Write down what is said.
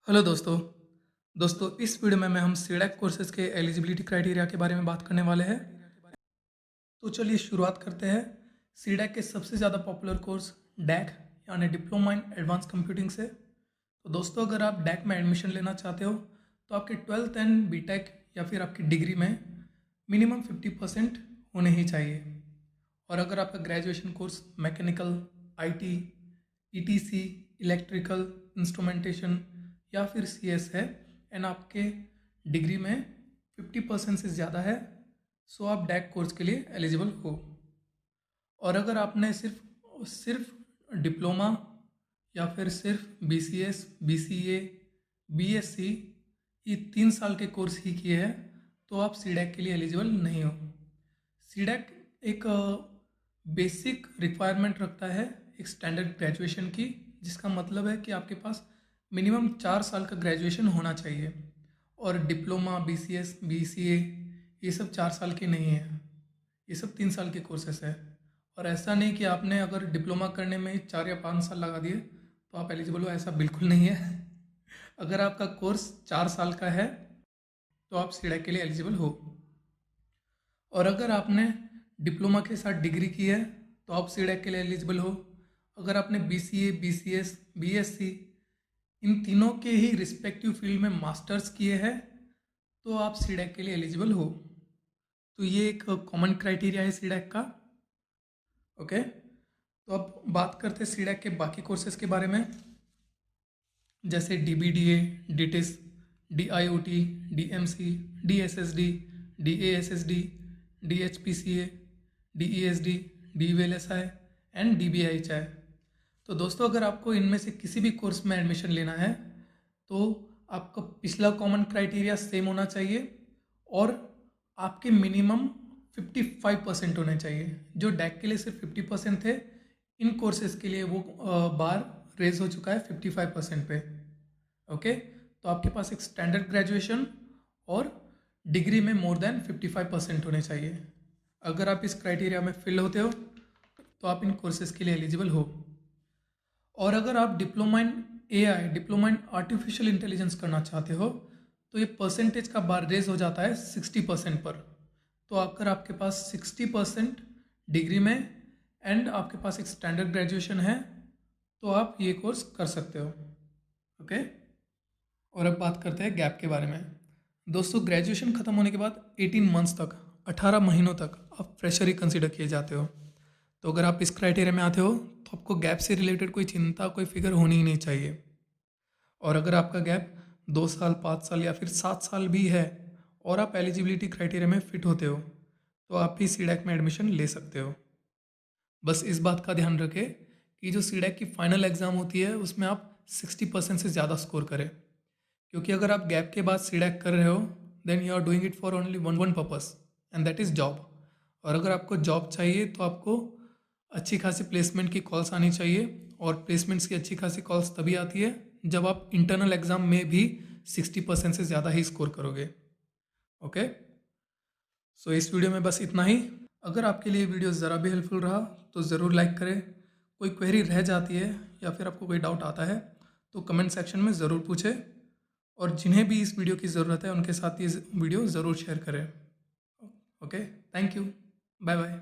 Hello दोस्तों इस video में हम सीडैक कोर्सेज के एलिजिबिलिटी क्राइटेरिया के बारे में बात करने वाले हैं। तो चलिए शुरुआत करते हैं सीडैक के सबसे ज़्यादा पॉपुलर कोर्स डैक यानी डिप्लोमा इन एडवांस कंप्यूटिंग से। तो दोस्तों अगर आप डैक में एडमिशन लेना चाहते हो तो आपके 12th एंड बीटेक या फिर आपकी डिग्री में मिनिमम 50% होने ही चाहिए। और अगर आपका graduation course mechanical, IT, etc, electrical, instrumentation या फिर सीएस है एंड आपके डिग्री में 50% से ज़्यादा है, सो आप डैक कोर्स के लिए एलिजिबल हो। और अगर आपने सिर्फ डिप्लोमा या फिर सिर्फ बीसीएस, बीसीए, बीएससी ये 3 साल के कोर्स ही किए हैं तो आप सीडैक के लिए एलिजिबल नहीं हो। सीडैक एक बेसिक रिक्वायरमेंट रखता है एक स्टैंडर्ड ग्रेजुएशन की, जिसका मतलब है कि आपके पास मिनिमम 4 साल का ग्रेजुएशन होना चाहिए। और डिप्लोमा, बीसीएस, बीसीए ये सब 4 साल के नहीं है, ये सब 3 साल के कोर्सेस है। और ऐसा नहीं कि आपने अगर डिप्लोमा करने में 4 या 5 साल लगा दिए तो आप एलिजिबल हो, ऐसा बिल्कुल नहीं है। अगर आपका कोर्स 4 साल का है तो आप सीडैक के लिए एलिजिबल हो। और अगर आपने डिप्लोमा के साथ डिग्री की है तो आप सीडैक के लिए एलिजिबल हो। अगर आपने बीसीए, बीसीएस, बीएससी इन तीनों के ही रिस्पेक्टिव फील्ड में मास्टर्स किए हैं तो आप सीडैक के लिए एलिजिबल हो। तो ये एक कॉमन क्राइटेरिया है सीडैक का। ओके, तो अब बात करते हैं सीडैक के बाकी कोर्सेज के बारे में, जैसे डीबीडीए, डीटिस, डीआईओटी, डीएमसी, डीएसएसडी, डीएएसएसडी, डीएचपीसीए, डीईएसडी, डीवीएलएसआई एंड डीबीआईएचआई। तो दोस्तों अगर आपको इनमें से किसी भी कोर्स में एडमिशन लेना है तो आपका पिछला कॉमन क्राइटेरिया सेम होना चाहिए और आपके मिनिमम 55% होने चाहिए। जो डैक के लिए सिर्फ 50% थे, इन कोर्सेज के लिए वो बार रेज हो चुका है 55% पे। ओके, तो आपके पास एक स्टैंडर्ड ग्रेजुएशन और डिग्री में मोर देन 55% होने चाहिए। अगर आप इस क्राइटेरिया में फिल होते हो तो आप इन कोर्सेज के लिए एलिजिबल हो। और अगर आप diploma in AI, diploma in artificial intelligence करना चाहते हो तो ये परसेंटेज का बार रेज हो जाता है 60% पर। तो अगर आपके पास 60% डिग्री में एंड आपके पास एक स्टैंडर्ड ग्रेजुएशन है तो आप ये कोर्स कर सकते हो। ओके, और अब बात करते हैं गैप के बारे में। दोस्तों ग्रेजुएशन ख़त्म होने के बाद 18 मंथ्स तक, 18 महीनों तक आप फ्रेशर ही कंसिडर किए जाते हो। तो अगर आप इस क्राइटेरिया में आते हो तो आपको गैप से रिलेटेड कोई चिंता, कोई फिक्र होनी ही नहीं चाहिए। और अगर आपका गैप 2 साल, 5 साल या फिर 7 साल भी है और आप एलिजिबिलिटी क्राइटेरिया में फिट होते हो तो आप भी सीडैक में एडमिशन ले सकते हो। बस इस बात का ध्यान रखें कि जो सीडैक की फाइनल एग्ज़ाम होती है उसमें आप 60% से ज़्यादा स्कोर करें, क्योंकि अगर आप गैप के बाद सीडैक कर रहे हो then you are doing it for only one purpose and that is job. और अगर आपको जॉब चाहिए तो आपको अच्छी खासी प्लेसमेंट की कॉल्स आनी चाहिए, और प्लेसमेंट्स की अच्छी खासी कॉल्स तभी आती है जब आप इंटरनल एग्ज़ाम में भी 60% से ज़्यादा ही स्कोर करोगे। ओके, सो इस वीडियो में बस इतना ही। अगर आपके लिए वीडियो ज़रा भी हेल्पफुल रहा तो ज़रूर लाइक करें। कोई क्वेरी रह जाती है या फिर आपको कोई डाउट आता है तो कमेंट सेक्शन में ज़रूर पूछें, और जिन्हें भी इस वीडियो की ज़रूरत है उनके साथ ये वीडियो ज़रूर शेयर करें। Okay, thank you, bye bye.